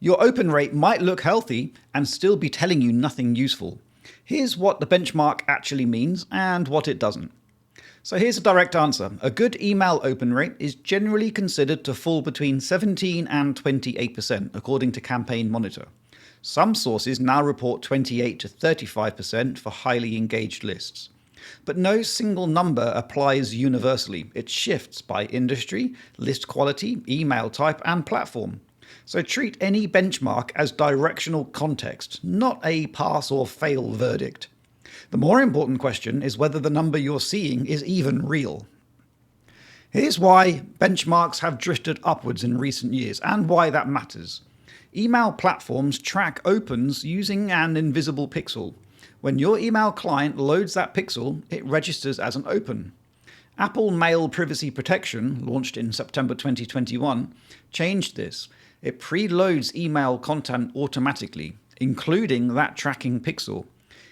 Your open rate might look healthy and still be telling you nothing useful. Here's what the benchmark actually means and what it doesn't. So here's a direct answer. A good email open rate is generally considered to fall between 17 and 28%, according to Campaign Monitor. Some sources now report 28 to 35% for highly engaged lists. But no single number applies universally. It shifts by industry, list quality, email type, and platform. So treat any benchmark as directional context, not a pass or fail verdict. The more important question is whether the number you're seeing is even real. Here's why benchmarks have drifted upwards in recent years and why that matters. Email platforms track opens using an invisible pixel. When your email client loads that pixel, it registers as an open. Apple Mail Privacy Protection, launched in September 2021, changed this. It preloads email content automatically, including that tracking pixel.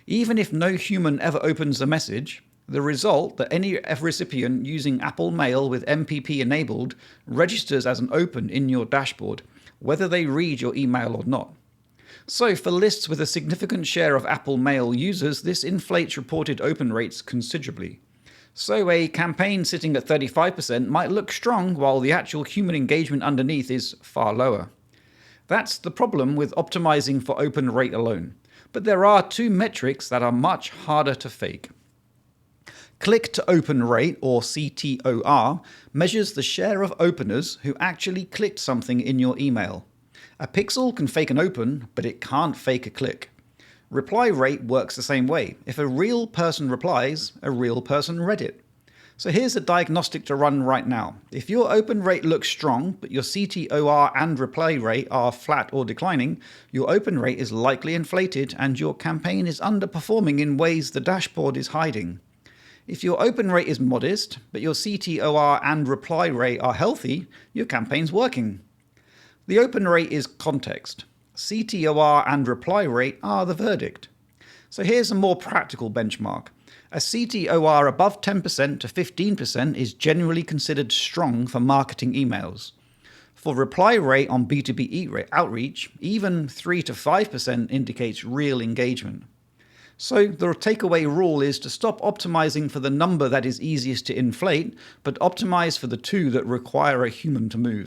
Even if no human ever opens the message, the result that any recipient using Apple Mail with MPP enabled registers as an open in your dashboard, whether they read your email or not. So for lists with a significant share of Apple Mail users, this inflates reported open rates considerably. So a campaign sitting at 35% might look strong while the actual human engagement underneath is far lower. That's the problem with optimizing for open rate alone. But there are two metrics that are much harder to fake. Click to open rate, or CTOR, measures the share of openers who actually clicked something in your email. A pixel can fake an open, but it can't fake a click. Reply rate works the same way. If a real person replies, a real person read it. So here's a diagnostic to run right now. If your open rate looks strong, but your CTOR and reply rate are flat or declining, your open rate is likely inflated and your campaign is underperforming in ways the dashboard is hiding. If your open rate is modest, but your CTOR and reply rate are healthy, your campaign's working. The open rate is context. CTOR and reply rate are the verdict. So here's a more practical benchmark. A CTOR above 10% to 15% is generally considered strong for marketing emails. For reply rate on B2B outreach, even 3 to 5% indicates real engagement. So the takeaway rule is to stop optimizing for the number that is easiest to inflate, but optimize for the two that require a human to move.